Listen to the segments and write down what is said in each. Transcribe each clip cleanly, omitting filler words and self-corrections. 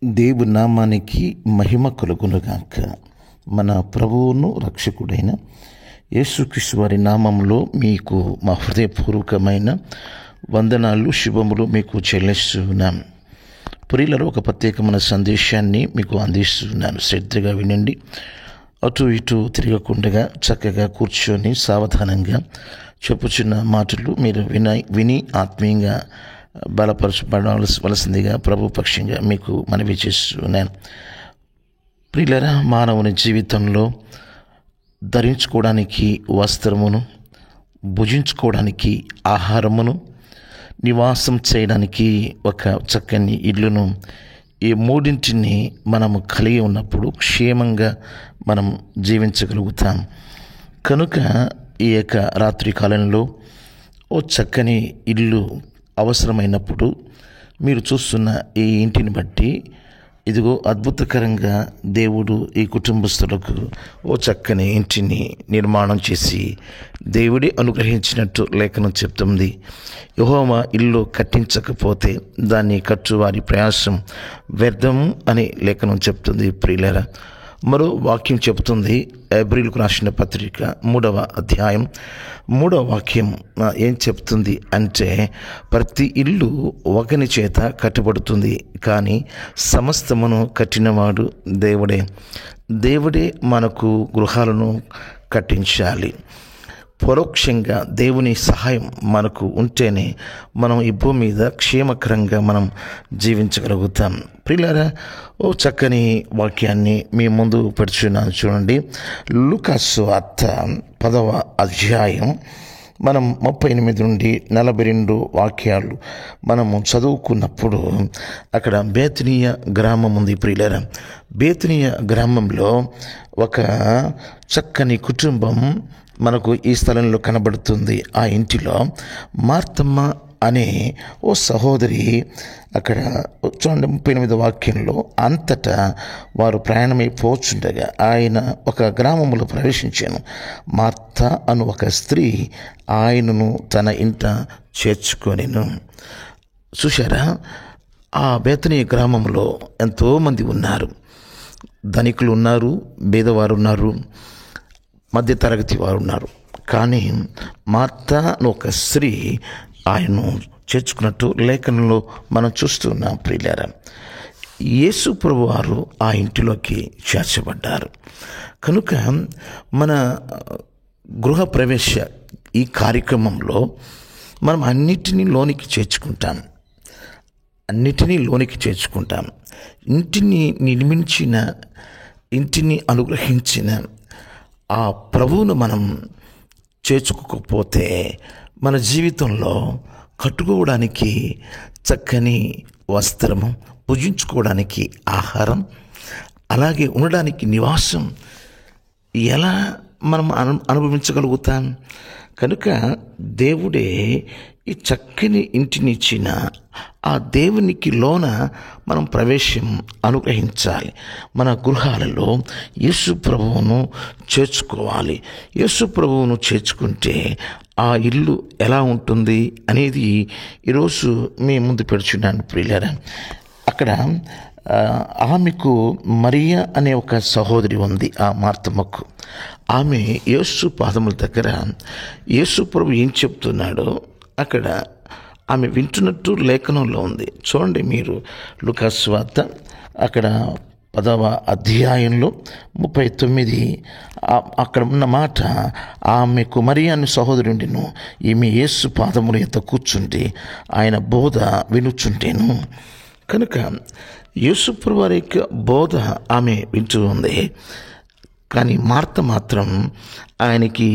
దేవుని నామానికి మహిమ కలుగునుగాక. మన ప్రభువును రక్షకుడైన యేసుక్రీస్తు వారి నామంలో మీకు మా హృదయపూర్వకమైన వందనాలు, శుభములు మీకు చెల్లిస్తున్నాం. ప్రియులలో ఒక ప్రత్యేకమైన సందేశాన్ని మీకు అందిస్తున్నాను. శ్రద్ధగా వినండి. అటు ఇటు తిరగకుండా చక్కగా కూర్చొని సావధానంగా చెప్పుచున్న మాటలు మీరు విని ఆత్మీయంగా బలపరచబడవలసిందిగా ప్రభు పక్షంగా మీకు మనవి చేస్తున్నాను. ప్రియులారా, మానవుని జీవితంలో ధరించుకోవడానికి వస్త్రమును, భుజించుకోవడానికి ఆహారమును, నివాసం చేయడానికి ఒక చక్కని ఇల్లును, ఈ మూడింటిని మనము కలిగి ఉన్నప్పుడు క్షేమంగా మనం జీవించగలుగుతాం. కనుక ఈ యొక్క రాత్రి కాలంలో ఓ చక్కని ఇల్లు అవసరమైనప్పుడు మీరు చూస్తున్న ఈ ఇంటిని బట్టి ఇదిగో అద్భుతకరంగా దేవుడు ఈ కుటుంబస్తులకు ఓ చక్కని ఇంటిని నిర్మాణం చేసి దేవుడే అనుగ్రహించినట్టు లేఖనం చెప్తుంది. యెహోవా ఇల్లు కట్టించకపోతే దాన్ని కట్టువారి ప్రయాసం వ్యర్థము అని లేఖనం చెప్తుంది. ప్రియులారా, మరో వాక్యం చెబుతుంది. హెబ్రీయులకు రాసిన పత్రిక 3వ అధ్యాయం 3వ వాక్యం ఏం చెప్తుంది అంటే, ప్రతి ఇల్లు ఒకని చేత కట్టబడుతుంది, కానీ సమస్తమును కట్టినవాడు దేవుడే. దేవుడే మనకు గృహాలను కట్టించాలి. పరోక్షంగా దేవుని సహాయం మనకు ఉంటేనే మనం ఈ భూమి మీద క్షేమకరంగా మనం జీవించగలుగుతాం. ప్రియులారా, ఓ చక్కని వాక్యాన్ని మీ ముందు పెడుచున్నాను. చూడండి, లూకాసు సువార్త 10వ అధ్యాయం మనం 38 నుండి 42 వాక్యాలు మనము చదువుకున్నప్పుడు అక్కడ బేతనీయ గ్రామం ఉంది. ప్రియులారా, బేతనీయ గ్రామంలో ఒక చక్కని కుటుంబం మనకు ఈ స్థలంలో కనబడుతుంది. ఆ ఇంటిలో మార్తమ్మ అనే ఓ సహోదరి అక్కడ చూడండి 38 వాక్యంలో, అంతటా వారు ప్రయాణమైపోచుండగా ఆయన ఒక గ్రామంలో ప్రవేశించాను. మార్త అను ఒక స్త్రీ ఆయనను తన ఇంట చేర్చుకొనెను. చూశారా, ఆ బేతనీయ గ్రామంలో ఎంతోమంది ఉన్నారు. ధనికులు ఉన్నారు, బీదవారు ఉన్నారు, మధ్య తరగతి వారు ఉన్నారు. కానీ మార్త అను ఒక స్త్రీ ఆయన్ను చేర్చుకున్నట్టు లేఖనంలో మనం చూస్తున్నాం. ప్రియులారా, యేసు ప్రభు వారు ఆ ఇంటిలోకి చేర్చబడ్డారు. కనుక మన గృహ ప్రవేశ ఈ కార్యక్రమంలో మనం అన్నిటినీ లోనికి చేర్చుకుంటాం. ఇంటిని నిర్మించిన, ఇంటిని అనుగ్రహించిన ఆ ప్రభువును మనం చేర్చుకోకపోతే మన జీవితంలో కట్టుకోవడానికి చక్కని వస్త్రము, భుజించుకోవడానికి ఆహారం, అలాగే ఉండడానికి నివాసం ఎలా మనం అనుభవించగలుగుతాం? కనుక దేవుడే ఈ చక్కని ఇంటిని ఇచ్చిన ఆ దేవునికి లోన మనం ప్రవేశం అనుగ్రహించాలి. మన గృహాలలో యేసు ప్రభువును చేర్చుకోవాలి. యేసు ప్రభువును చేర్చుకుంటే ఆ ఇల్లు ఎలా ఉంటుంది అనేది ఈరోజు మీ ముందు పెడుచున్నాను. ప్రియులారా, అక్కడ ఆమెకు మరియా అనే ఒక సహోదరి ఉంది. ఆ మార్తమ్మకు ఆమె యేసు పాదముల దగ్గర యేసు ప్రభు ఏం చెప్తున్నాడో అక్కడ ఆమె వింటున్నట్టు లేఖనంలో ఉంది. చూడండి మీరు, లూకాసు సువార్త అక్కడ 10వ అధ్యాయంలో 39 అక్కడ ఉన్న మాట, ఆమెకు మరియా అనే సహోదరి ఉండెను. ఈమె యేసు పాదముల యొద్ద కూర్చుంటే ఆయన బోధ వినుచుంటేను. కనుక యేసు ప్రభు వారి యొక్క బోధ ఆమె వింటూ ఉంది. కానీ మార్త మాత్రం ఆయనకి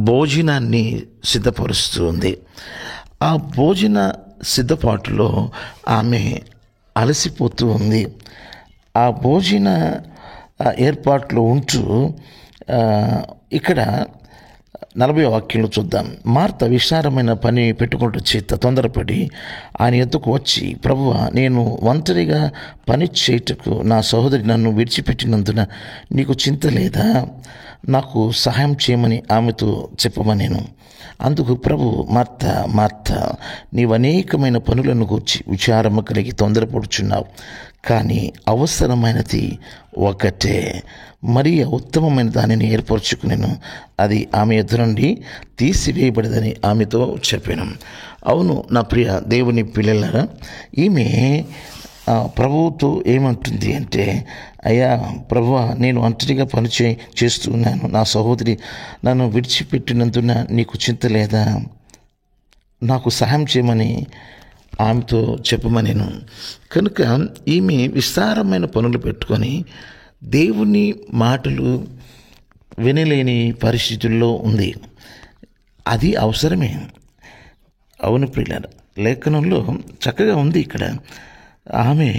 భోజనాన్ని సిద్ధపరుస్తూ ఉంది. ఆ భోజన సిద్ధపాటులో ఆమె అలసిపోతూ ఉంది. ఆ భోజన ఏర్పాట్లో ఉంటూ ఇక్కడ 40వ వాక్యంలో చూద్దాం. మార్త విస్తారమైన పని పెట్టుకుంటూ తొందరపడి ఆయన ఎద్దుకు వచ్చి, ప్రభువా, నేను ఒంటరిగా పని చేయుటకు నా సహోదరి నన్ను విడిచిపెట్టినందున నీకు చింత లేదా? నాకు సహాయం చేయమని ఆమెతో చెప్పమనేను. అందుకు ప్రభు, మార్త, నీవు అనేకమైన పనులను గూర్చి విచారము కలిగి తొందరపడుచున్నావు, కానీ అవసరమైనది ఒకటే, మరి ఉత్తమమైన దానిని ఏర్పరచుకునేను, అది ఆమె ఎదురు నుండి తీసివేయబడదని ఆమెతో చెప్పాను. అవును నా ప్రియ దేవుని పిల్లలారా, ఈమె ప్రభువుతో ఏమంటుంది అంటే, అయ్యా ప్రభువా, నేను ఒంటరిగా పని చేస్తూ ఉన్నాను, నా సహోదరి నన్ను విడిచిపెట్టినందున నీకు చింత లేదా? నాకు సహాయం చేయమని ఆమెతో చెప్పమనేను. కనుక ఈమె విస్తారమైన పనులు పెట్టుకొని దేవుని మాటలు వినలేని పరిస్థితుల్లో ఉంది. అది అవసరమే. అవును ప్రియులారా, లేఖనంలో చక్కగా ఉంది. ఇక్కడ ఆమె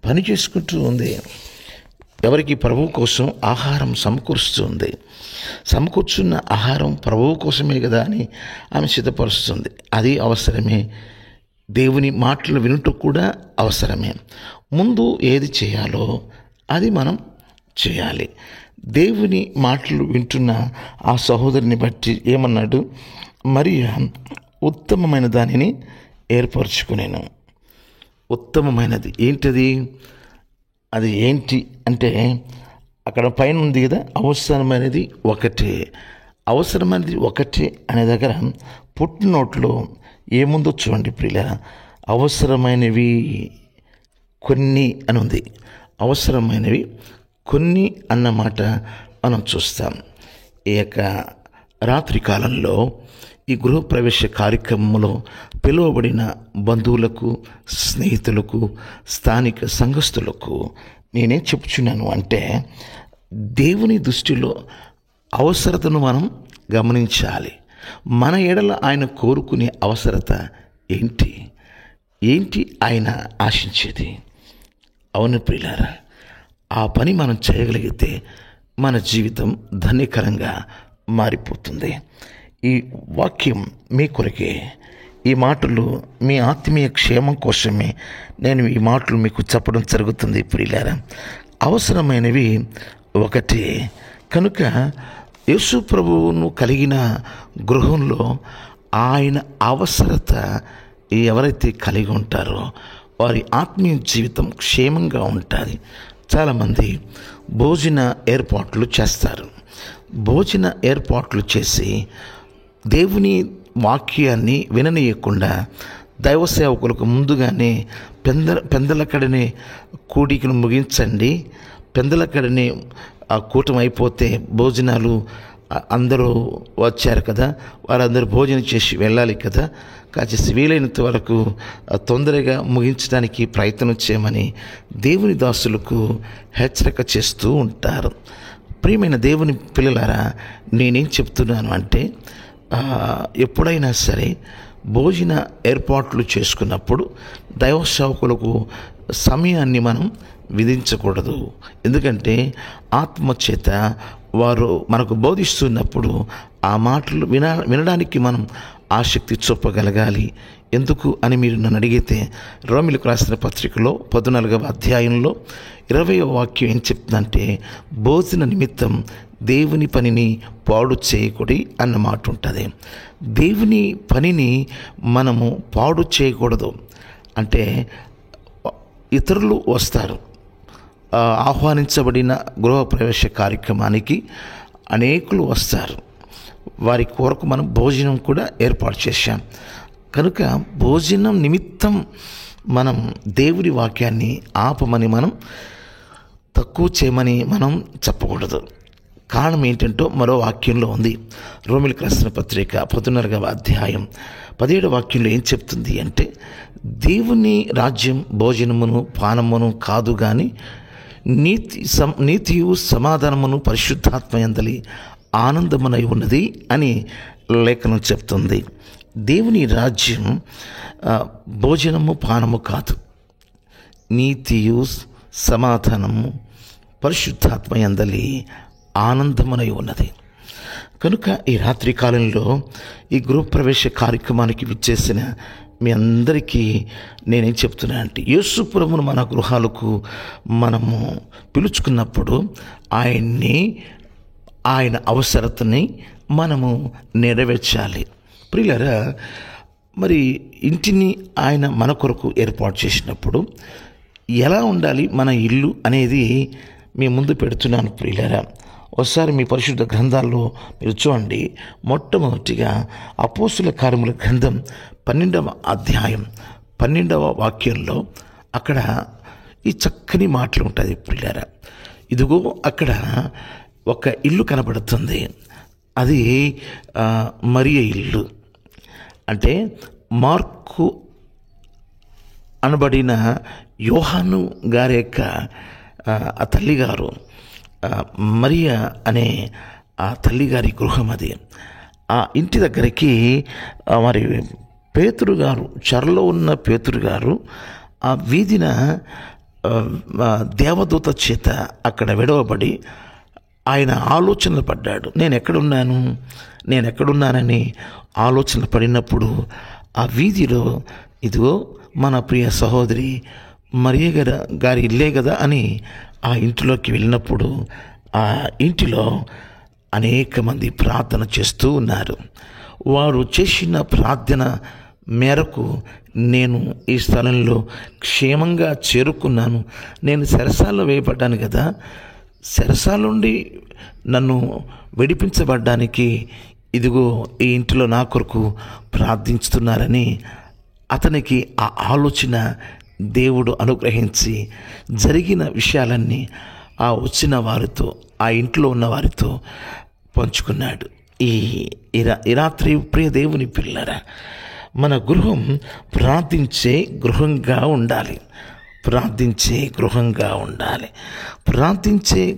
పని చేసుకుంటూ ఉంది. ఎవరికి? ప్రభువు కోసం ఆహారం సమకూరుస్తుంది. సమకూర్చున్న ఆహారం ప్రభువు కోసమే కదా అని ఆమె సిద్ధపరుస్తుంది. అది అవసరమే. దేవుని మాటలు వినుట కూడా అవసరమే. ముందు ఏది చేయాలో అది మనం చేయాలి. దేవుని మాటలు వింటున్న ఆ సహోదరిని బట్టి ఏమన్నాడు? మరియ ఉత్తమమైన దానిని ఏర్పరచుకునేను. ఉత్తమమైనది ఏంటది? అది ఏంటి అంటే, అక్కడ పైన ఉంది కదా, అవసరమైనది ఒకటే. అవసరమైనది ఒకటే అనే దగ్గర పుట్టినోట్లో ఏముందో చూడండి ప్రియులారా. అవసరమైనవి కొన్ని అని ఉంది. అవసరమైనవి కొన్ని అన్నమాట మనం చూస్తాం. ఈ యొక్క రాత్రి కాలంలో ఈ గృహప్రవేశ కార్యక్రమంలో పిలువబడిన బంధువులకు, స్నేహితులకు, స్థానిక సంఘస్థులకు నేనేం చెప్పుచున్నాను అంటే, దేవుని దృష్టిలో అవసరతను మనం గమనించాలి. మన ఎడల ఆయన కోరుకునే అవసరత ఏంటి ఆయన ఆశించేది? అవును ప్రియులారా, ఆ పని మనం చేయగలిగితే మన జీవితం ధన్యకరంగా మారిపోతుంది. ఈ వాక్యం మీ కొరకే. ఈ మాటలు మీ ఆత్మీయ క్షేమం కోసమే నేను ఈ మాటలు మీకు చెప్పడం జరుగుతుంది ప్రియులారా. అవసరమైనవి ఒకటే. కనుక యేసు ప్రభువును కలిగిన గృహంలో ఆయన అవసరత ఎవరైతే కలిగి ఉంటారో వారి ఆత్మీయ జీవితం క్షేమంగా ఉంటుంది. చాలామంది భోజన ఏర్పాట్లు చేస్తారు. భోజన ఏర్పాట్లు చేసి దేవుని వాక్యాన్ని విననీయకుండా దైవ సేవకులకు ముందుగానే పెందలకడనే కూడికను ముగించండి, పెందలకడనే ఆ కూటమి అయిపోతే భోజనాలు అందరూ వచ్చారు కదా, వారందరూ భోజనం చేసి వెళ్ళాలి కదా, కాచేసి వీలైనంత వరకు తొందరగా ముగించడానికి ప్రయత్నం చేయమని దేవుని దాసులకు హెచ్చరిక చేస్తూ ఉంటారు. ప్రియమైన దేవుని పిల్లలారా, నేనేం చెప్తున్నాను అంటే, ఎప్పుడైనా సరే భోజన ఏర్పాట్లు చేసుకున్నప్పుడు దైవ సేవకులకు సమయాన్ని మనం విధించకూడదు. ఎందుకంటే ఆత్మచేత వారు మనకు బోధిస్తున్నప్పుడు ఆ మాటలు వినడానికి మనం ఆసక్తి చూపగలగాలి. ఎందుకు అని మీరు నన్ను అడిగితే, రోమిలకు రాసిన పత్రికలో 14వ అధ్యాయంలో 20వ వాక్యం ఏం చెప్తుందంటే, భోజన నిమిత్తం దేవుని పనిని పాడు చేయకూడదు అన్న మాట ఉంటుంది. దేవుని పనిని మనము పాడు చేయకూడదు. అంటే ఇతరులు వస్తారు. ఆహ్వానించబడిన గృహప్రవేశ కార్యక్రమానికి అనేకులు వస్తారు. వారి కొరకు మనం భోజనం కూడా ఏర్పాటు చేశాం. కనుక భోజనం నిమిత్తం మనం దేవుని వాక్యాన్ని ఆపమని, మనం తక్కువ చేయమని మనం చెప్పకూడదు. కారణం ఏంటంటో మరో వాక్యంలో ఉంది. రోమిలకు రాసిన పత్రిక 14వ అధ్యాయం 17వ వాక్యంలో ఏం చెప్తుంది అంటే, దేవుని రాజ్యం భోజనమును పానమును కాదు కానీ నీతియు సమాధానమును పరిశుద్ధాత్మ యందలి ఆనందమునై ఉన్నది అని లేఖనం చెప్తుంది. దేవుని రాజ్యం భోజనము పానము కాదు, నీతియు సమాధానము పరిశుద్ధాత్మ యందలి ఆనందమునై ఉన్నది. కనుక ఈ రాత్రి కాలంలో ఈ గృహప్రవేశ కార్యక్రమానికి విచ్చేసిన మీ అందరికీ నేనేం చెప్తున్నా అంటే, యేసు ప్రభువును మన గృహాలకు మనము పిలుచుకున్నప్పుడు ఆయన్ని ఆయన అవసరతని మనము నెరవేర్చాలి. ప్రియులారా, మరి ఇంటిని ఆయన మన కొరకు ఏర్పాటు చేసినప్పుడు ఎలా ఉండాలి మన ఇల్లు అనేది మీ ముందు పెడుతున్నాను. ప్రియులారా, ఒకసారి మీ పరిశుద్ధ గ్రంథాల్లో మీరు చూడండి. మొట్టమొదటిగా అపోస్తుల కార్యముల గ్రంథం 12వ అధ్యాయం 12వ వాక్యంలో అక్కడ ఈ చక్కని మాటలు ఉంటుంది. ప్రియులారా, ఇదిగో అక్కడ ఒక ఇల్లు కనబడుతుంది. అది మరియ ఇల్లు. అంటే మార్కు అనబడిన యోహాను గారి యొక్క ఆ తల్లిగారు మరియ అనే ఆ తల్లిగారి గృహం అది. ఆ ఇంటి దగ్గరికి మరి పేతురు గారు, చెరలో ఉన్న పేతురు గారు ఆ వీధిన దేవదూత చేత అక్కడ విడవబడి ఆయన ఆలోచనలు పడ్డాడు. నేను ఎక్కడున్నానని ఆలోచన పడినప్పుడు ఆ వీధిలో ఇదిగో మన ప్రియ సహోదరి మరియ గారి ఇల్లే కదా అని ఆ ఇంటిలోకి వెళ్ళినప్పుడు ఆ ఇంటిలో అనేక మంది ప్రార్థన చేస్తూ ఉన్నారు. వారు చేసిన ప్రార్థన మేరకు నేను ఈ స్థలంలో క్షేమంగా చేరుకున్నాను. నేను చెరసాలలో వేయబడ్డాను కదా, చెరసాల నుండి నన్ను విడిపించబడ్డానికి ఇదిగో ఈ ఇంటిలో నా కొరకు ప్రార్థించుతున్నారని అతనికి ఆ ఆలోచన దేవుడు అనుగ్రహించి జరిగిన విషయాలన్నీ ఆ వచ్చిన వారితో, ఆ ఇంట్లో ఉన్న వారితో పంచుకున్నాడు. ఈ రాత్రి ప్రియ దేవుని పిల్లరా, మన గృహం ప్రార్థించే గృహంగా ఉండాలి. ప్రార్థించే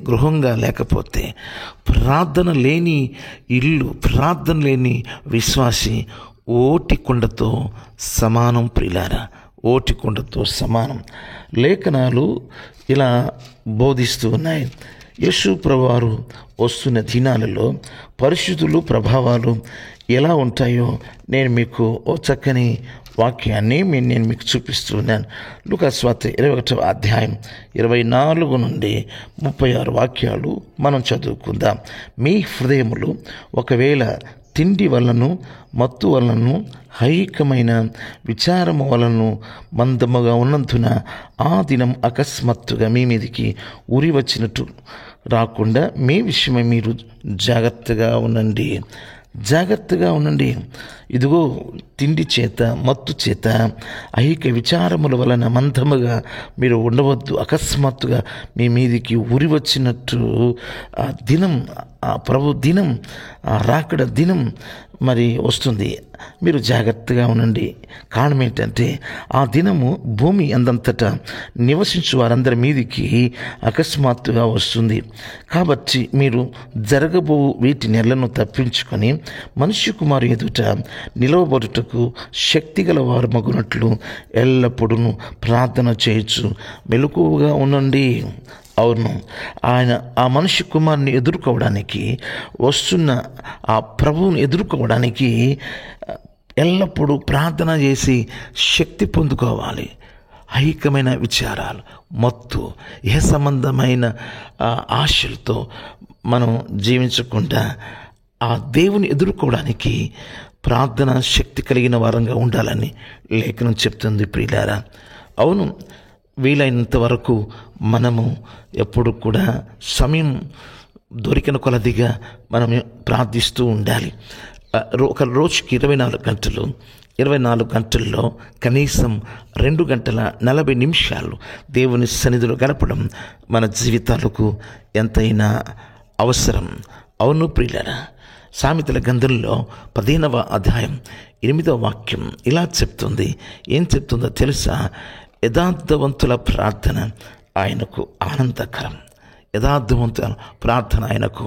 గృహంగా లేకపోతే ప్రార్థన లేని ఇల్లు, ప్రార్థన లేని విశ్వాసి ఓటి కొండతో సమానం. ప్రియులారా, ఓటి కొండతో సమానం. లేఖనాలు ఇలా బోధిస్తూ ఉన్నాయి. యేసు ప్రభువారు వస్తున్న దినాలలో పరిస్థితులు, ప్రభావాలు ఎలా ఉంటాయో నేను మీకు ఓ చక్కని వాక్యాన్ని నేను మీకు చూపిస్తున్నాను. లూకాసు వార్త 21వ అధ్యాయం 24 నుండి 36 వాక్యాలు మనం చదువుకుందాం. మీ హృదయములు ఒకవేళ తిండి వలనను, మత్తు వలనను, ఐహికమైన విచారము వలనను మందముగా ఉన్నందున ఆ దినం అకస్మాత్తుగా మీ మీదికి ఉరి వచ్చినట్టు రాకుండా మీ విషయమై మీరు జాగ్రత్తగా ఉండండి. ఇదిగో తిండి చేత, మత్తు చేత, ఐహిక విచారముల వలన మందముగా మీరు ఉండవద్దు. అకస్మాత్తుగా మీ మీదికి ఉరి వచ్చినట్టు ఆ దినం, ఆ ప్రభు దినం, ఆ రాకడ దినం మరి వస్తుంది. మీరు జాగ్రత్తగా ఉండండి. కారణం ఏంటంటే ఆ దినము భూమి అందంతటా నివసించు వారందరి మీదికి అకస్మాత్తుగా వస్తుంది. కాబట్టి మీరు జరగబో వీటి నెలను తప్పించుకొని మనుష్య కుమారు ఎదుట నిలవబడుటకు శక్తిగల వారు మగునట్లు ఎల్లప్పుడూ ప్రార్థన చేయొచ్చు, మెలకువగా ఉండండి. అవును, ఆయన ఆ మనిషి కుమారుని ఎదుర్కోవడానికి, వస్తున్న ఆ ప్రభువుని ఎదుర్కోవడానికి ఎల్లప్పుడూ ప్రార్థన చేసి శక్తి పొందుకోవాలి. ఐహికమైన విచారాలు, మత్తు, ఏ సంబంధమైన ఆశలతో మనం జీవించకుండా ఆ దేవుని ఎదుర్కోవడానికి ప్రార్థన శక్తి కలిగిన వారంగా ఉండాలని లేఖనం చెప్తుంది. ప్రియులారా, అవును, వీలైనంత వరకు మనము ఎప్పుడు కూడా సమయం దొరికిన కొలదిగా మనం ప్రార్థిస్తూ ఉండాలి. ఒక రోజుకి 24 గంటల్లో కనీసం 2 గంటల 40 నిమిషాలు దేవుని సన్నిధిలో గడపడం మన జీవితాలకు ఎంతైనా అవసరం. అవును ప్రియులారా, సామెతల గ్రంథంలో 15వ అధ్యాయం 8వ వాక్యం ఇలా చెప్తుంది. ఏం చెప్తుందో తెలుసా? యథార్థవంతుల ప్రార్థన ఆయనకు ఆనందకరం. యథార్థవంతుల ప్రార్థన ఆయనకు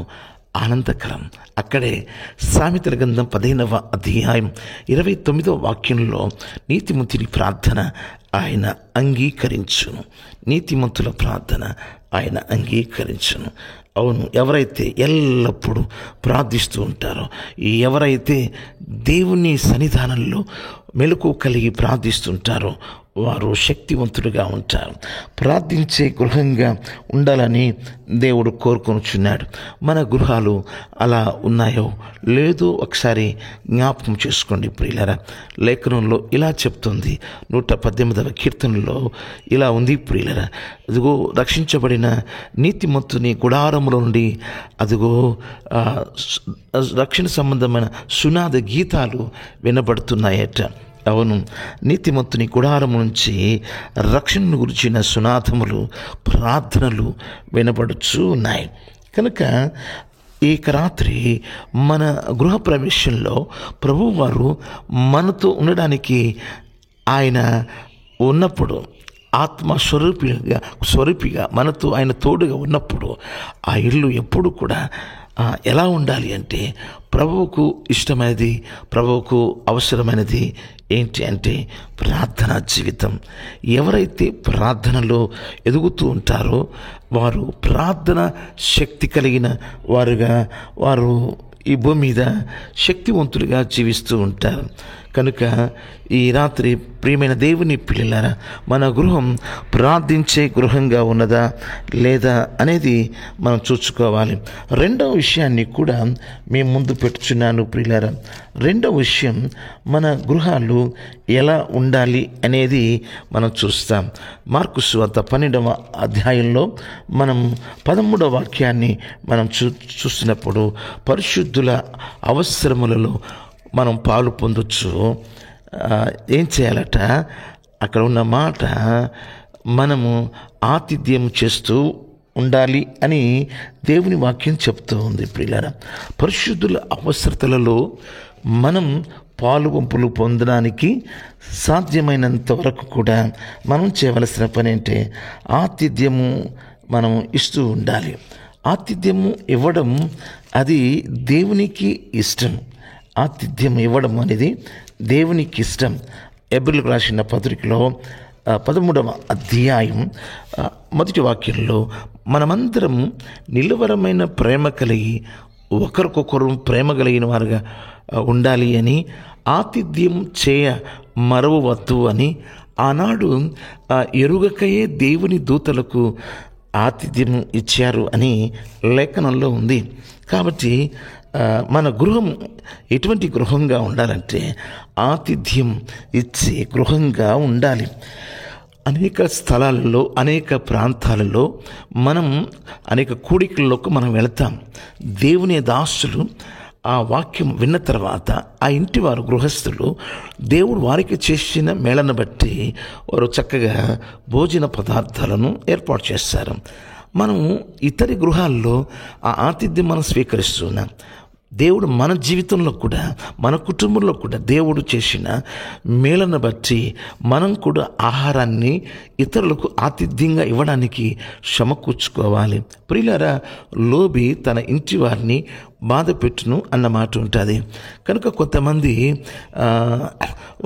ఆనందకరం. అక్కడే సామెతల గ్రంథం 15వ అధ్యాయం 29వ వాక్యంలో నీతిమంతుని ప్రార్థన ఆయన అంగీకరించును. నీతిమంతుల ప్రార్థన ఆయన అంగీకరించును. అవును, ఎవరైతే ఎల్లప్పుడూ ప్రార్థిస్తూ ఉంటారో, ఎవరైతే దేవుని సన్నిధానంలో మెలకు కలిగి ప్రార్థిస్తుంటారో వారు శక్తివంతులుగా ఉంటారు. ప్రార్థించే గృహంగా ఉండాలని దేవుడు కోరుకొనుచున్నాడు. మన గృహాలు అలా ఉన్నాయో లేదో ఒకసారి జ్ఞాపకం చేసుకోండి ప్రియులారా. లేఖనంలో ఇలా చెప్తుంది, 118వ కీర్తనలో ఇలా ఉంది ప్రియులారా. అదిగో రక్షించబడిన నీతిమంతుని గుడారముల నుండి అదిగో రక్షణ సంబంధమైన సునాద గీతాలు వినబడుతున్నాయట. అవును, నీతిమంతుని గుడారము నుంచి రక్షణను గురించిన సునాదములు, ప్రార్థనలు వినబడుచూ ఉన్నాయి. కనుక ఈ రాత్రి మన గృహ ప్రవేశంలో ప్రభువారు మనతో ఉండడానికి ఆయన ఉన్నప్పుడు, ఆత్మ స్వరూపిగా మనతో ఆయన తోడుగా ఉన్నప్పుడు ఆ ఇల్లు ఎప్పుడు కూడా ఎలా ఉండాలి అంటే ప్రభువుకు ఇష్టమైనది, ప్రభువుకు అవసరమైనది ఏంటి అంటే ప్రార్థనా జీవితం. ఎవరైతే ప్రార్థనలో ఎదుగుతూ ఉంటారో వారు ప్రార్థన శక్తి కలిగిన వారు ఈ భూమి మీద శక్తివంతులుగా జీవిస్తూ ఉంటారు. కనుక ఈ రాత్రి ప్రియమైన దేవుని పిల్లలారా, మన గృహం ప్రార్థించే గృహంగా ఉన్నదా లేదా అనేది మనం చూసుకోవాలి. రెండవ విషయాన్ని కూడా మేము ముందు పెట్టుచున్నాను ప్రియులారా. రెండవ విషయం, మన గృహాలు ఎలా ఉండాలి అనేది మనం చూస్తాం. మార్కు సువార్త 12వ అధ్యాయంలో మనం 13వ వాక్యాన్ని మనం చూస్తున్నప్పుడు పరిశుద్ధుల అవసరములలో మనం పాలు పొందొచ్చు. ఏం చేయాలట? అక్కడ ఉన్న మాట, మనము ఆతిథ్యం చేస్తూ ఉండాలి అని దేవుని వాక్యం చెప్తూ ఉంది ప్రియులారా. పరిశుద్ధుల అవసరతలలో మనం పాలు పంపులు పొందడానికి సాధ్యమైనంత వరకు కూడా మనం చేయవలసిన పని అంటే ఆతిథ్యము మనం ఇస్తూ ఉండాలి. ఆతిథ్యము ఇవ్వడం అది దేవునికి ఇష్టం. ఆతిథ్యం ఇవ్వడం అనేది దేవునికి ఇష్టం. హెబ్రీయులకు రాసిన పత్రికలో 13వ అధ్యాయం 1వ వాక్యంలో మనమందరం నిలువరమైన ప్రేమ కలిగి ఒకరికొకరు ప్రేమ కలిగిన వారుగా ఉండాలి అని, ఆతిథ్యం చేయ మరవవద్దు అని ఆనాడు ఎరుగకయే దేవుని దూతలకు ఆతిథ్యం ఇచ్చారు అని లేఖనంలో ఉంది. కాబట్టి మన గృహం ఎటువంటి గృహంగా ఉండాలంటే ఆతిథ్యం ఇచ్చే గృహంగా ఉండాలి. అనేక స్థలాలలో, అనేక ప్రాంతాలలో మనం అనేక కూడికల్లోకి మనం వెళతాం. దేవుని దాసులు ఆ వాక్యం విన్న తర్వాత ఆ ఇంటి వారు, గృహస్థులు, దేవుడు వారికి చేసిన మేళను బట్టి వారు చక్కగా భోజన పదార్థాలను ఏర్పాటు చేస్తారు. మనం ఇతరి గృహాల్లో ఆ ఆతిథ్యం మనం స్వీకరిస్తున్నాం. దేవుడు మన జీవితంలో కూడా, మన కుటుంబంలో కూడా దేవుడు చేసిన మేళను బట్టి మనం కూడా ఆహారాన్ని ఇతరులకు ఆతిథ్యంగా ఇవ్వడానికి సమకూర్చుకోవాలి. ప్రియులారా, లోబి తన ఇంటి వారిని బాధ పెట్టును అన్న మాట ఉంటుంది. కనుక కొంతమంది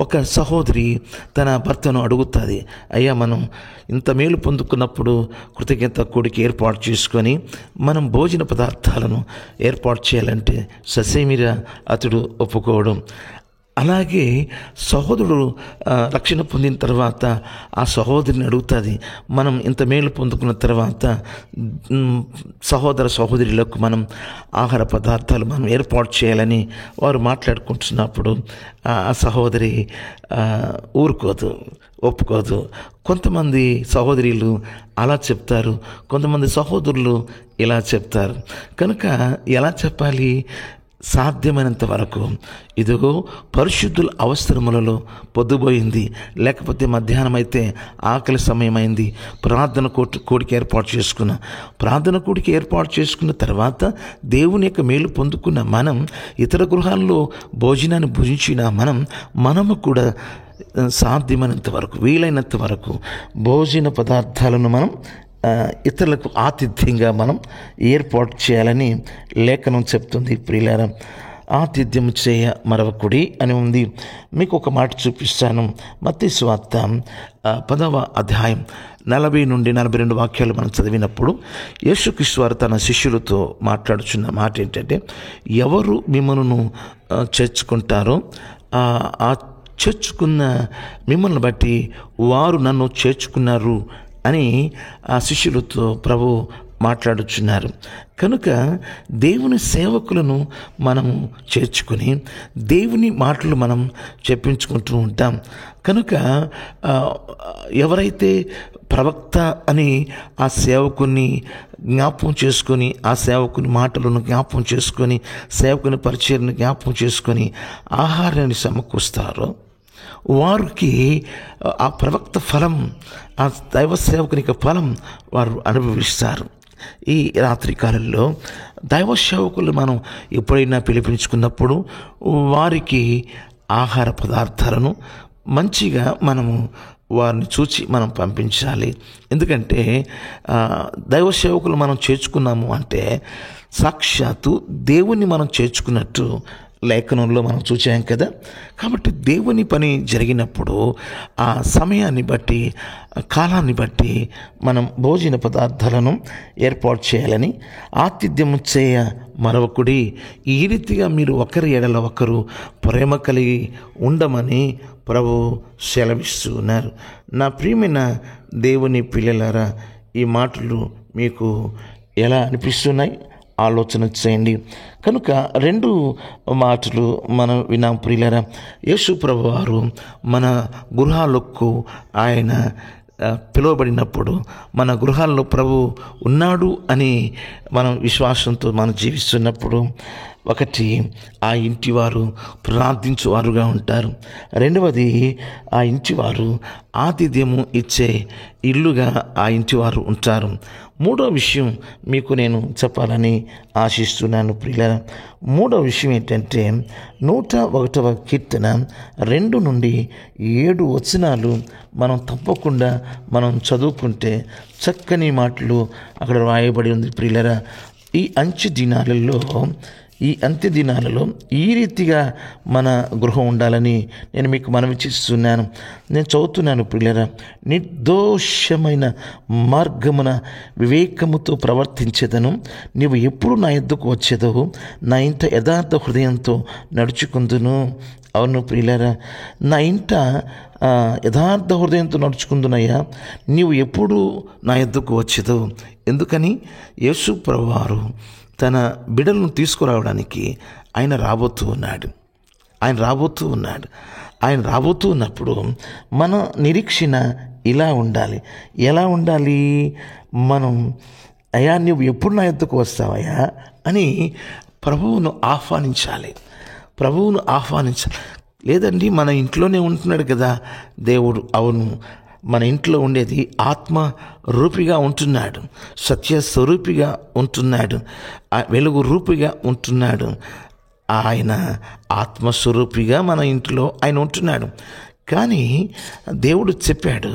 ఒక సహోదరి తన భర్తను అడుగుతుంది, అయ్యా మనం ఇంత మేలు పొందుకున్నప్పుడు కృతజ్ఞత కూడికి ఏర్పాటు చేసుకొని మనం భోజన పదార్థాలను ఏర్పాటు చేయాలంటే ససేమిరా అతడు ఒప్పుకోవడం. అలాగే సహోదరుడు రక్షణ పొందిన తర్వాత ఆ సహోదరిని అడుగుతుంది, మనం ఇంత మేలు పొందుకున్న తర్వాత సహోదరులకు మనం ఆహార పదార్థాలు మనం ఏర్పాటు చేయాలని వారు మాట్లాడుకుంటున్నప్పుడు ఆ సహోదరి ఒప్పుకోదు. కొంతమంది సహోదరులు అలా చెప్తారు, కొంతమంది సహోదరులు ఇలా చెప్తారు. కనుక ఎలా చెప్పాలి? సాధ్యమైనంత వరకు ఇదిగో పరిశుద్ధుల అవసరములలో పొద్దుపోయింది, లేకపోతే మధ్యాహ్నం అయితే ఆకలి సమయమైంది, ప్రార్థన కూడికి ఏర్పాటు చేసుకున్న తర్వాత దేవుని యొక్క మేలు పొందుకున్న మనం, ఇతర గృహాల్లో భోజనాన్ని భుజించిన మనము కూడా సాధ్యమైనంత వరకు, వీలైనంత వరకు భోజన పదార్థాలను మనం ఇతరులకు ఆతిథ్యంగా మనం ఏర్పాటు చేయాలని లేఖనం చెప్తుంది. ప్రియులారా, ఆతిథ్యం చేయ మరవకుడి అని ఉంది. మీకు ఒక మాట చూపిస్తాను. మత్తయి సువార్త 10వ అధ్యాయం 40 నుండి 42 వాక్యాలు మనం చదివినప్పుడు యేసుక్రీస్తు వారు తన శిష్యులతో మాట్లాడుచున్న మాట ఏంటంటే, ఎవరు మిమ్మల్ని చేర్చుకుంటారో చేర్చుకున్న మిమ్మల్ని బట్టి వారు నన్ను చేర్చుకున్నారు అని ఆ శిష్యులతో ప్రభు మాట్లాడుచున్నారు. కనుక దేవుని సేవకులను మనం చేర్చుకొని దేవుని మాటలు మనం చెప్పించుకుంటూ ఉంటాం. కనుక ఎవరైతే ప్రవక్త అని ఆ సేవకుని జ్ఞాపకం చేసుకొని, ఆ సేవకుని మాటలను జ్ఞాపకం చేసుకొని, సేవకుని పరిచర్ను జ్ఞాపకం చేసుకొని ఆహారాన్ని సమకూరుస్తారో వారికి ఆ ప్రవక్త ఫలం, ఆ దైవ సేవకుని ఫలం వారు అనుభవిస్తారు. ఈ రాత్రి కాలంలో దైవ సేవకులు మనం ఎప్పుడైనా పిలిపించుకున్నప్పుడు వారికి ఆహార పదార్థాలను మంచిగా మనము వారిని చూచి మనం పంపించాలి. ఎందుకంటే దైవ సేవకులు మనం చేర్చుకున్నాము అంటే సాక్షాత్తు దేవుణ్ణి మనం చేర్చుకున్నట్టు లేఖనంలో మనం చూసాం కదా. కాబట్టి దేవుని పని జరిగినప్పుడు ఆ సమయాన్ని బట్టి, కాలాన్ని బట్టి మనం భోజన పదార్థాలను ఏర్పాటు చేయాలని, ఆతిథ్యము చేయ మరొకడి, ఈ రీతిగా మీరు ఒకరి ఎడల ఒకరు ప్రేమ కలిగి ఉండమని ప్రభు సెలవిస్తూ ఉన్నారు. నా ప్రియమైన దేవుని పిల్లలారా, ఈ మాటలు మీకు ఎలా అనిపిస్తున్నాయి ఆలోచన చేయండి. కనుక 2 మాటలు మనం విన్నాం ప్రియులారా. యేసు ప్రభు వారు మన గృహాలకు ఆయన పిలువబడినప్పుడు, మన గృహాల్లో ప్రభు ఉన్నాడు అని మనం విశ్వాసంతో మనం జీవిస్తున్నప్పుడు, ఒకటి ఆ ఇంటివారు ప్రార్థించువారుగా ఉంటారు. రెండవది ఆ ఇంటివారు ఆతిథ్యము ఇచ్చే ఇల్లుగా ఆ ఇంటివారు ఉంటారు. మూడో విషయం మీకు నేను చెప్పాలని ఆశిస్తున్నాను ప్రియులారా. మూడో విషయం ఏంటంటే 101వ కీర్తన 2 నుండి 7 వచనాలు మనం తప్పకుండా మనం చదువుకుంటే చక్కని మాటలు అక్కడ రాయబడి ఉంది ప్రియులారా. ఈ అంత్య దినాలలో ఈ రీతిగా మన గృహం ఉండాలని నేను మీకు మనవి చేస్తున్నాను. నేను చదువుతున్నాను ప్రియులారా. నిర్దోషమైన మార్గమున వివేకముతో ప్రవర్తించేదను, నీవు ఎప్పుడు నా యొద్దకు వచ్చేదవు, నా ఇంట యథార్థ హృదయంతో నడుచుకుందును. అవును ప్రియులారా, నా ఇంట యథార్థ హృదయంతో నడుచుకుందునయ్యా, నీవు ఎప్పుడు నా యొద్దకు వచ్చేదవు. ఎందుకని? యేసు ప్రభువారు తన బిడ్డలను తీసుకురావడానికి ఆయన రాబోతూ ఉన్నప్పుడు మన నిరీక్షణ ఇలా ఉండాలి. ఎలా ఉండాలి? మనం అయ్యా నువ్వు ఎప్పుడు నా యొద్దకు వస్తావయ్యా అని ప్రభువును ఆహ్వానించాలి. లేదండి మన ఇంట్లోనే ఉంటున్నాడు కదా దేవుడు. అవును, మన ఇంట్లో ఉండేది ఆత్మ రూపిగా ఉంటున్నాడు, సత్య స్వరూపిగా ఉంటున్నాడు, వెలుగు రూపిగా ఉంటున్నాడు. ఆయన ఆత్మస్వరూపిగా మన ఇంట్లో ఆయన ఉంటున్నాడు. కానీ దేవుడు చెప్పాడు,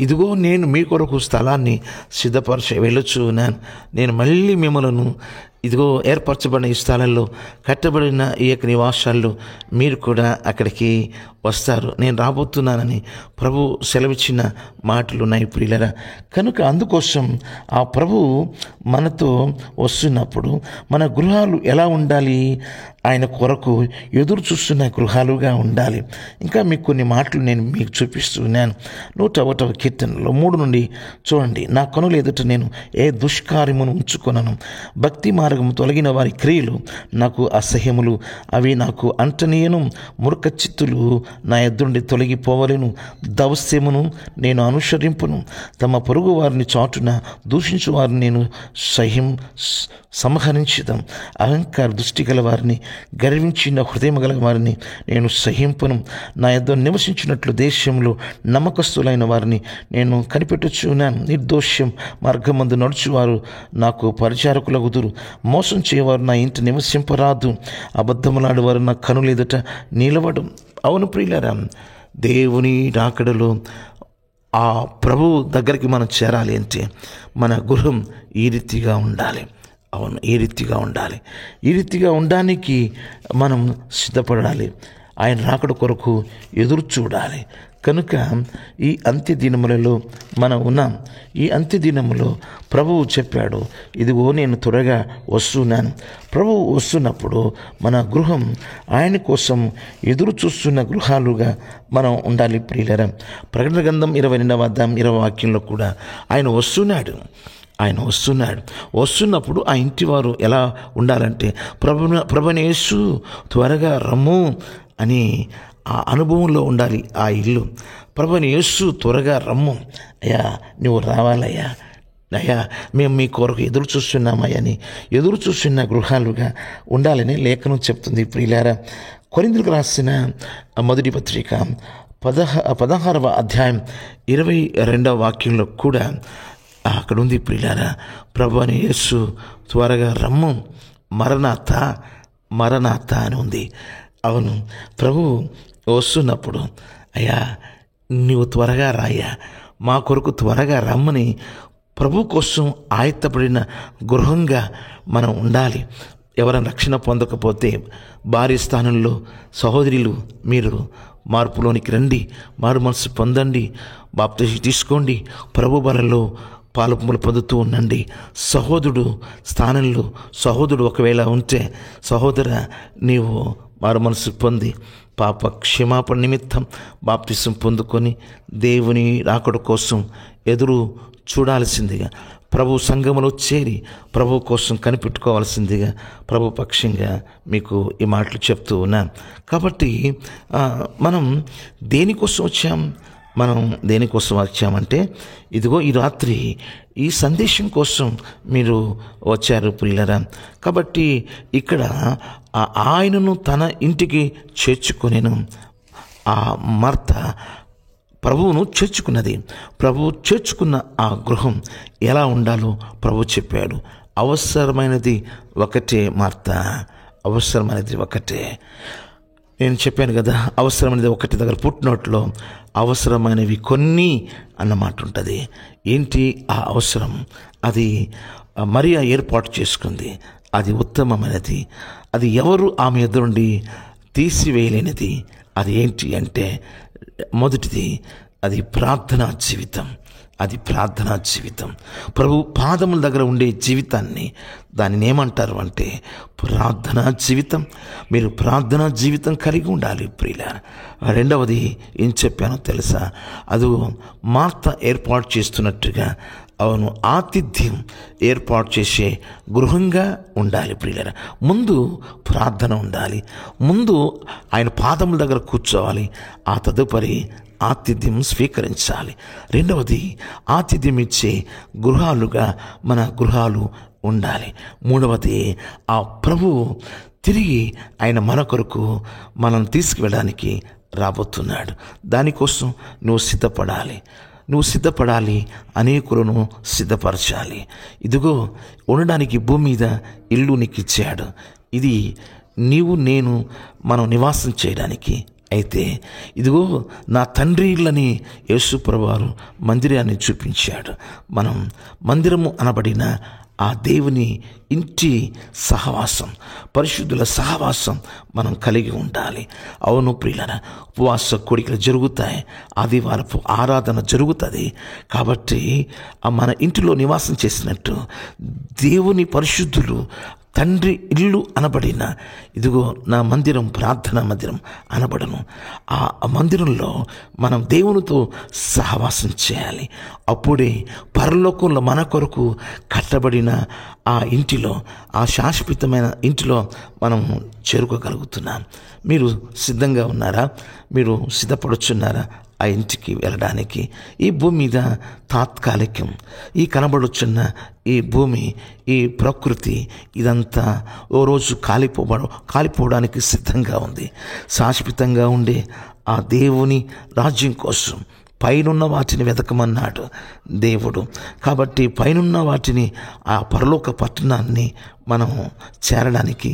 ఇదిగో నేను మీ కొరకు స్థలాన్ని సిద్ధపరచ వెళ్ళొచ్చున్నాను. నేను మళ్ళీ మిమ్మలను ఇదిగో ఏర్పరచబడిన ఈ స్థలంలో, కట్టబడిన ఈ యొక్క నివాసాల్లో మీరు కూడా అక్కడికి వస్తారు, నేను రాబోతున్నానని ప్రభు సెలవిచ్చిన మాటలు ఉన్నాయి ప్రియులారా. కనుక అందుకోసం ఆ ప్రభు మనతో వస్తున్నప్పుడు మన గృహాలు ఎలా ఉండాలి? ఆయన కొరకు ఎదురు చూస్తున్న గృహాలుగా ఉండాలి. ఇంకా మీకు కొన్ని మాటలు నేను మీకు చూపిస్తున్నాను. 101వ కీర్తనలో 3 నుండి చూడండి. నా కనుల ఎదుట నేను ఏ దుష్కార్యమును ఉంచుకొనను, భక్తి మార్గము తొలగిన వారి క్రియలు నాకు అసహ్యములు, అవి నాకు అంటనీయను. మూర్ఖచిత్తులు నా ఎదురుండి తొలగిపోవలేను, దౌస్యమును నేను అనుసరింపును. తమ పొరుగు వారిని చాటున దూషించు వారిని నేను సంహరించుదాం. అహంకార దృష్టి గల వారిని, గర్వించిన హృదయం గల వారిని నేను సహింపను. నా యొద్ద నివసించినట్లు దేశంలో నమ్మకస్తులైన వారిని నేను కనిపెట్టుచున్నాను. నిర్దోషం మార్గమందు నడుచువారు నాకు పరిచారకులగుదురు. మోసం చేయవారు నా ఇంటి నివసింపరాదు. అబద్ధములాడేవారు నా కనుల ఎదుట నిలవడం. అవును ప్రియులారా, దేవుని రాకడలో ఆ ప్రభువు దగ్గరికి మనం చేరాలి అంటే మన గృహం ఈ రీతిగా ఉండాలి. అవును, ఈ రీతిగా ఉండాలి. ఈ రీతిగా ఉండడానికి మనం సిద్ధపడాలి. ఆయన రాకడ కొరకు ఎదురు చూడాలి. కనుక ఈ అంత్య దినములలో మనం ఉన్నాం. ఈ అంత్య దినములో ప్రభువు చెప్పాడు, ఇదిగో నేను త్వరగా వస్తున్నాను. ప్రభువు వస్తున్నప్పుడు మన గృహం ఆయన కోసం ఎదురు చూస్తున్న గృహాలుగా మనం ఉండాలి ప్రియులారా. ప్రకటన గ్రంథం 22వ అధ్యాయం 20వ వాక్యంలో కూడా ఆయన వస్తున్నప్పుడు ఆ ఇంటి వారు ఎలా ఉండాలంటే, ప్రభువైన యేసు త్వరగా రమ్ము అని ఆ అనుభవంలో ఉండాలి ఆ ఇల్లు. ప్రభువైన యేసు త్వరగా రమ్ము, అయ్యా నువ్వు రావాలయ్యా, అయ్యా మేము మీ కొరకు ఎదురు చూస్తున్నామయ్యా అని ఎదురు చూస్తున్న గృహాలుగా ఉండాలని లేఖనం చెప్తుంది ప్రియులారా. కొరింథీయులకు రాసిన మొదటి పత్రిక 16వ అధ్యాయం 22వ వాక్యంలో కూడా అక్కడ ఉంది ప్రియులారా, ప్రభువైన యేసు త్వరగా రమ్ము, మరణాత అని ఉంది. అవును, ప్రభువు వస్తున్నప్పుడు అయ్యా నువ్వు త్వరగా రాయ్యా, మా కొరకు త్వరగా రమ్మని ప్రభు కోసం ఆయత్తపడిన గృహంగా మనం ఉండాలి. ఎవరైనా రక్షణ పొందకపోతే భార్య స్థానంలో సహోదరులు మీరు మార్పులోనికి రండి, మారు మనసు పొందండి, బాప్తిసం తీసుకోండి, ప్రభు బలలో పాలుపములు పొందుతూ ఉండండి. సహోదరుడు స్థానంలో సహోదరుడు ఒకవేళ ఉంటే, సహోదర నీవు మారు మనసు పొంది పాప క్షమాపణ నిమిత్తం బాప్తిసం పొందుకొని దేవుని రాకడ కోసం ఎదురు చూడాల్సిందిగా, ప్రభు సంఘములో చేరి ప్రభు కోసం కనిపెట్టుకోవాల్సిందిగా ప్రభు పక్షంగా మీకు ఈ మాటలు చెప్తూ ఉన్నాను. కాబట్టి మనం దేనికోసం వచ్చామంటే, ఇదిగో ఈ రాత్రి ఈ సందేశం కోసం మీరు వచ్చారు ప్రియులారా. కాబట్టి ఇక్కడ ఆయనను తన ఇంటికి చేర్చుకొనెను. ఆ మార్త ప్రభువును చేర్చుకున్నది. ప్రభువు చేర్చుకున్న ఆ గృహం ఎలా ఉండాలో ప్రభు చెప్పాడు. అవసరమైనది ఒకటే మార్త, అవసరమైనది ఒకటే. నేను చెప్పాను కదా, అవసరమైనది ఒకటి దగ్గర పుట్టినట్లో అవసరమైనవి కొన్ని అన్నమాట ఉంటుంది. ఏంటి ఆ అవసరం? అది మరియా ఏర్పాటు చేసుకుంది. అది ఉత్తమమైనది. అది ఎవరు ఆమె ఎదురు నుండి తీసివేయలేనిది. అది ఏంటి అంటే, మొదటిది అది ప్రార్థనా జీవితం. ప్రభు పాదముల దగ్గర ఉండే జీవితాన్ని, దానిని ఏమంటారు అంటే ప్రార్థనా జీవితం. మీరు ప్రార్థనా జీవితం కలిగి ఉండాలి ప్రియులారా. రెండవది ఏం చెప్పానో తెలుసా? అది మార్త ఏర్పాటు చేస్తున్నట్టుగా, అవును, ఆతిథ్యం ఏర్పాటు చేసే గృహంగా ఉండాలి ప్రియులారా. ముందు ప్రార్థన ఉండాలి, ముందు ఆయన పాదముల దగ్గర కూర్చోవాలి, ఆ తదుపరి ఆతిథ్యం స్వీకరించాలి. రెండవది ఆతిథ్యం ఇచ్చే గృహాలుగా మన గృహాలు ఉండాలి. మూడవది ఆ ప్రభువు తిరిగి ఆయన మన కొరకు మనం తీసుకువెళ్ళడానికి రాబోతున్నాడు. దానికోసం నువ్వు సిద్ధపడాలి, అనేకులను సిద్ధపరచాలి. ఇదిగో ఉండడానికి భూమి మీద ఇల్లు నీకు ఇచ్చాడు. ఇది నీవు నేను మనం నివాసం చేయడానికి. అయితే ఇదిగో నా తండ్రి ఇళ్ళని యేసు ప్రభువారు మందిరాన్ని చూపించాడు. మనం మందిరము అనబడిన ఆ దేవుని ఇంటి సహవాసం, పరిశుద్ధుల సహవాసం మనం కలిగి ఉండాలి. అవును ప్రియులారా, ఉపవాస కోడికలు జరుగుతాయి, ఆదివారపు ఆరాధన జరుగుతుంది. కాబట్టి మన ఇంటిలో నివాసం చేసినట్టు దేవుని పరిశుద్ధులు తండ్రి ఇల్లు అనబడిన ఇదిగో నా మందిరం ప్రార్థనా మందిరం అనబడను. ఆ మందిరంలో మనం దేవునితో సహవాసం చేయాలి. అప్పుడే పరలోకంలో మన కొరకు కట్టబడిన ఆ ఇంటిలో, ఆ శాశ్వతమైన ఇంటిలో మనం చేరుకోగలుగుతున్నాం. మీరు సిద్ధంగా ఉన్నారా? మీరు సిద్ధపడుచున్నారా ఆ ఇంటికి వెళ్ళడానికి? ఈ భూమి మీద తాత్కాలికం. ఈ కనబడుచున్న ఈ భూమి, ఈ ప్రకృతి, ఇదంతా ఓ రోజు కాలిపోవడానికి సిద్ధంగా ఉంది. శాశ్వతంగా ఉండే ఆ దేవుని రాజ్యం కోసం పైనున్న వాటిని వెతకమన్నాడు దేవుడు. కాబట్టి పైనున్న వాటిని, ఆ పరలోక పట్టణాన్ని మనం చేరడానికి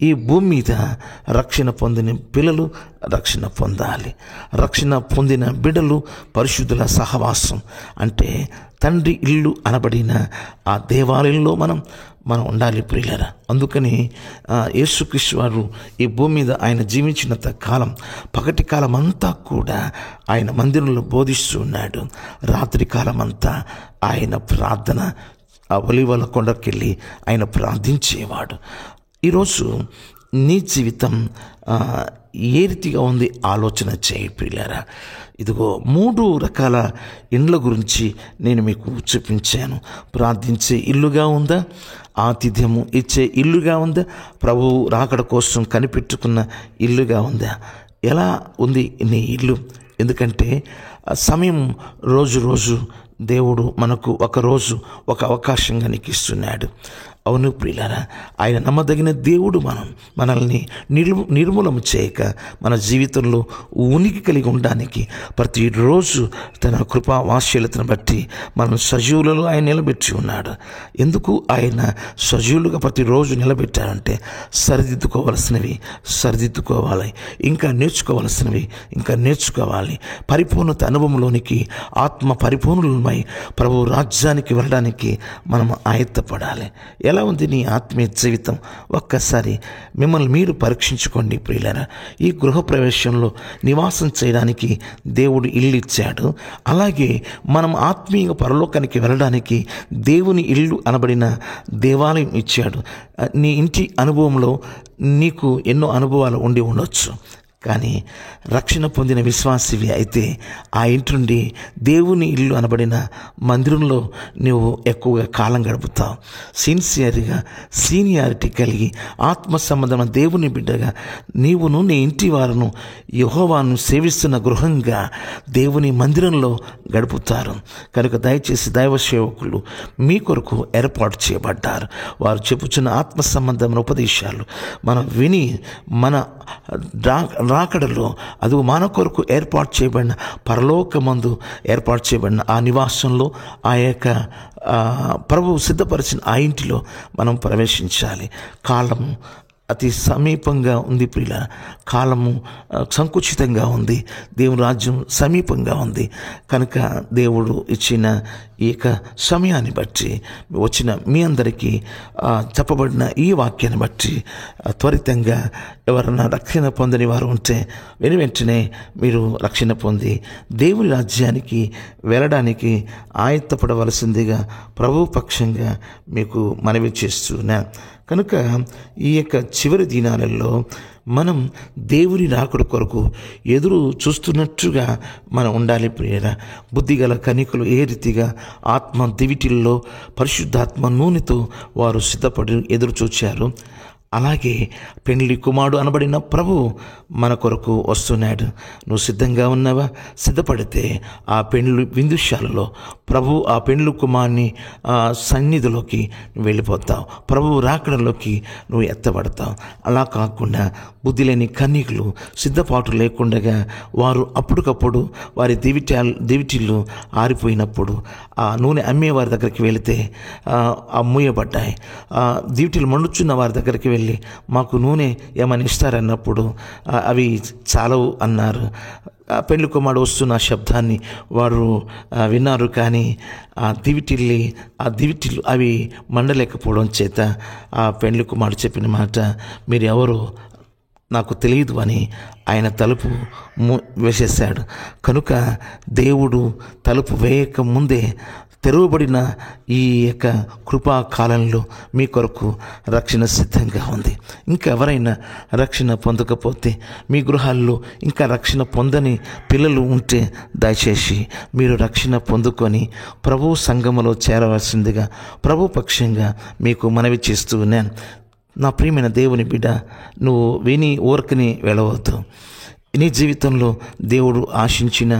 ఈ భూమి మీద రక్షణ పొందిన పిల్లలు రక్షణ పొందాలి. రక్షణ పొందిన బిడ్డలు పరిశుద్ధుల సహవాసం అంటే తండ్రి ఇల్లు అనబడిన ఆ దేవాలయంలో మనం ఉండాలి ప్రియులారా. అందుకని యేసుక్రీస్తు వారు ఈ భూమి మీద ఆయన జీవించినంత కాలం పగటి కాలం అంతా కూడా ఆయన మందిరంలో బోధిస్తూ ఉన్నాడు. రాత్రి కాలం అంతా ఆయన ప్రార్థన ఆ ఒలీవల కొండకెళ్ళి ఆయన ప్రార్థించేవాడు. ఈరోజు నీ జీవితం ఏ రీతిగా ఉంది ఆలోచన చేయి ప్రియులారా. ఇదిగో 3 రకాల ఇండ్ల గురించి నేను మీకు చూపించాను. ప్రార్థించే ఇల్లుగా ఉందా, ఆతిథ్యము ఇచ్చే ఇల్లుగా ఉందా, ప్రభువు రాకడ కోసం కనిపెట్టుకున్న ఇల్లుగా ఉందా? ఎలా ఉంది నీ ఇల్లు? ఎందుకంటే సమయం రోజు దేవుడు మనకు ఒకరోజు ఒక అవకాశంగా నీకు ఇస్తున్నాడు. అవును ప్రియులారా, ఆయన నమ్మదగిన దేవుడు. మనల్ని నిర్మూలన చేయక మన జీవితంలో ఉనికి కలిగి ఉండడానికి ప్రతిరోజు తన కృపా వాత్సల్యతను బట్టి మనం సజీవులలో ఆయన నిలబెట్టి ఉన్నాడు. ఎందుకు ఆయన సజీవులుగా ప్రతిరోజు నిలబెట్టారంటే సరిదిద్దుకోవలసినవి సరిదిద్దుకోవాలి, ఇంకా నేర్చుకోవాలి. పరిపూర్ణత అనుభవంలోనికి ఆత్మ పరిపూర్ణులమై ప్రభు రాజ్యానికి వెళ్ళడానికి మనం ఆయత్తపడాలి. ఎలా ఉంది నీ ఆత్మీయ జీవితం? ఒక్కసారి మిమ్మల్ని మీరు పరీక్షించుకోండి ప్రియులారా. ఈ గృహప్రవేశంలో నివాసం చేయడానికి దేవుడు ఇల్లు ఇచ్చాడు. అలాగే మనం ఆత్మీయ పరలోకానికి వెళ్ళడానికి దేవుని ఇల్లు అనబడిన దేవాలయం ఇచ్చాడు. నీ ఇంటి అనుభవంలో నీకు ఎన్నో అనుభవాలు ఉండి ఉండొచ్చు. కానీ రక్షణ పొందిన విశ్వాసివి అయితే ఆ ఇంటి నుండి దేవుని ఇల్లు అనబడిన మందిరంలో నువ్వు ఎక్కువగా కాలం గడుపుతావు. సీనియారిటీ కలిగి ఆత్మ సంబంధమైన దేవుని బిడ్డగా నీవును నీ ఇంటి వారును యెహోవాను సేవిస్తున్న గృహంగా దేవుని మందిరంలో గడుపుతారు. కనుక దయచేసి దైవ సేవకులు మీ కొరకు ఏర్పాటు చేయబడ్డారు. వారు చెప్పుచున్న ఆత్మ సంబంధమైన ఉపదేశాలు మనం విని మన రాకడలో అది మన కొరకు ఏర్పాటు చేయబడిన పరలోకమందు ఏర్పాటు చేయబడిన ఆ నివాసంలో ఆ యొక్క ప్రభువు సిద్ధపరిచిన ఆ ఇంటిలో మనం ప్రవేశించాలి. కాలం అతి సమీపంగా ఉంది ప్రియుల, కాలము సంకుచితంగా ఉంది, దేవుని రాజ్యం సమీపంగా ఉంది. కనుక దేవుడు ఇచ్చిన ఈ యొక్క సమయాన్ని బట్టి వచ్చిన మీ అందరికీ చెప్పబడిన ఈ వాక్యాన్ని బట్టి త్వరితంగా ఎవరైనా రక్షణ పొందని వారు ఉంటే వెంటనే మీరు రక్షణ పొంది దేవుని రాజ్యానికి వెళ్ళడానికి ఆయత్తపడవలసిందిగా ప్రభు పక్షంగా మీకు మనవి చేస్తున్నాను. కనుక ఈ యొక్క చివరి దినాలలో మనం దేవుని రాకడ కొరకు ఎదురు చూస్తున్నట్టుగా మనం ఉండాలి ప్రియరా. బుద్ధిగల కనికలు ఏ రీతిగా ఆత్మ దివిటిల్లో పరిశుద్ధాత్మ నూనెతో వారు సిద్ధపడి ఎదురు చూచారు, అలాగే పెండ్లి కుమారుడు అనబడిన ప్రభు మన కొరకు వస్తున్నాడు. నువ్వు సిద్ధంగా ఉన్నావా? సిద్ధపడితే ఆ పెండ్లి విందుశాలలో ప్రభు ఆ పెండ్లి కుమారుని సన్నిధిలోకి వెళ్ళిపోతావు. ప్రభువు రాకడలోకి నువ్వు ఎత్తబడతావు. అలా కాకుండా బుద్ధి లేని కన్యకులు సిద్ధపాటు లేకుండా వారు అప్పటికప్పుడు వారి దివిటిళ్ళు ఆరిపోయినప్పుడు ఆ నూనె అమ్మేవారి దగ్గరికి వెళితే మూయబడ్డాయి. దివిటిలు మండుచున్న వారి దగ్గరికి వెళ్ళి మాకు నూనె ఏమని ఇస్తారన్నప్పుడు అవి చాలవు అన్నారు. పెళ్లి కుమారుడు వస్తున్న శబ్దాన్ని వారు విన్నారు, కానీ ఆ దివిటిల్లు అవి మండలేకపోవడం చేత ఆ పెళ్లి కుమారుడు చెప్పిన మాట, మీరు ఎవరు నాకు తెలియదు అని ఆయన తలుపు వేసేశాడు. కనుక దేవుడు తలుపు వేయక ముందే తెరవబడిన ఈ యొక్క కృపాకాలంలో మీ కొరకు రక్షణ సిద్ధంగా ఉంది. ఇంకెవరైనా రక్షణ పొందకపోతే, మీ గృహాల్లో ఇంకా రక్షణ పొందని పిల్లలు ఉంటే దయచేసి మీరు రక్షణ పొందుకొని ప్రభు సంఘములో చేరవలసిందిగా ప్రభు పక్షంగా మీకు మనవి చేస్తూ ఉన్నాను. నా ప్రియమైన దేవుని బిడ్డ, నువ్వు విని ఊరకని వెళ్ళవద్దు. నీ జీవితంలో దేవుడు ఆశించిన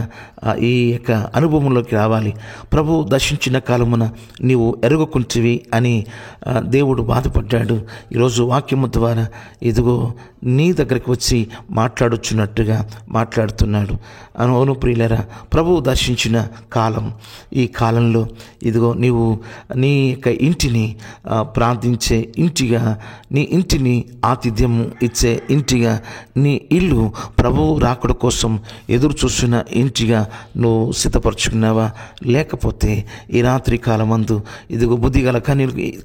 ఈ యొక్క అనుభవంలోకి రావాలి. ప్రభు దర్శించిన కాలమున నీవు ఎరగకుంటివి అని దేవుడు బాధపడ్డాడు. ఈరోజు వాక్యము ద్వారా ఇదిగో నీ దగ్గరికి వచ్చి మాట్లాడుచున్నట్టుగా మాట్లాడుతున్నాడు. అవును ప్రియులరా, ప్రభువు దర్శించిన కాలం, ఈ కాలంలో ఇదిగో నీవు నీ యొక్క ఇంటిని ప్రార్థించే ఇంటిగా, నీ ఇంటిని ఆతిథ్యము ఇచ్చే ఇంటిగా, నీ ఇల్లు ప్రభువు రాకడ కోసం ఎదురు చూస్తున్న ఇంటిగా నువ్వు సిద్ధపరచుకున్నావా? లేకపోతే ఈ రాత్రి కాలమందు ఇదిగో బుద్ధిగల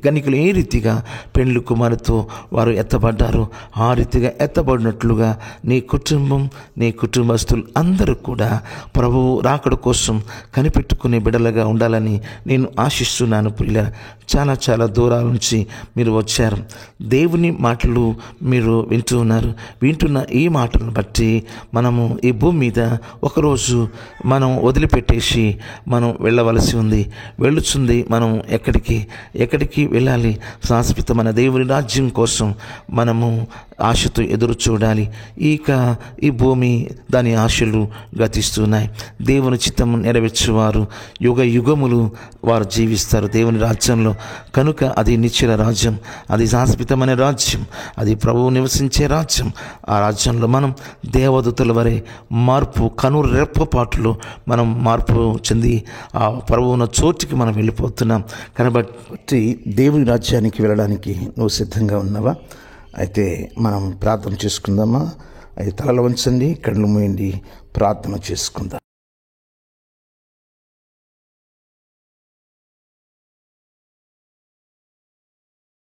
కన్యకులు ఏ రీతిగా పెండ్లి కుమారుతో వారు ఎత్తబడ్డారు, ఆ రీతిగా ఎత్తబడినట్లుగా నీ కుటుంబం, నీ కుటుంబస్తులు అందరూ కూడా ప్రభువు రాకడ కోసం కనిపెట్టుకునే బిడ్డలుగా ఉండాలని నేను ఆశిస్తున్నాను. ప్రియుల, చాలా చాలా దూరాల నుంచి మీరు వచ్చారు. దేవుని మాటలు మీరు వింటూ ఉన్నారు. వింటున్న ఈ మాటలను బట్టి మనము ఈ భూమి మీద ఒకరోజు మనం వదిలిపెట్టేసి మనం వెళ్ళవలసి ఉంది. వెళ్ళుచుంది మనం ఎక్కడికి వెళ్ళాలి? శాశ్వతమైన దేవుని రాజ్యం కోసం మనము ఆశతో ఎదురు చూడాలి. ఈ భూమి దాని ఆశలు గతిస్తున్నాయి. దేవుని చిత్తము నెరవేర్చేవారు యుగ యుగములు వారు జీవిస్తారు దేవుని రాజ్యంలో. కనుక అది నిశ్చల రాజ్యం, అది శాశ్వతమైన రాజ్యం, అది ప్రభువు నివసించే రాజ్యం. ఆ రాజ్యంలో మనం దేవదూతల వరే మార్పు, కనురు రెప్పపాటులో మనం మార్పు చెంది ఆ ప్రభువున చోటికి మనం వెళ్ళిపోతున్నాం. కాబట్టి దేవుని రాజ్యానికి వెళ్ళడానికి నువ్వు సిద్ధంగా ఉన్నావా? అయితే మనం ప్రార్థన చేసుకుందామా? అయితే తలలు వంచండి, కళ్ళు మూయండి, ప్రార్థన చేసుకుందాం.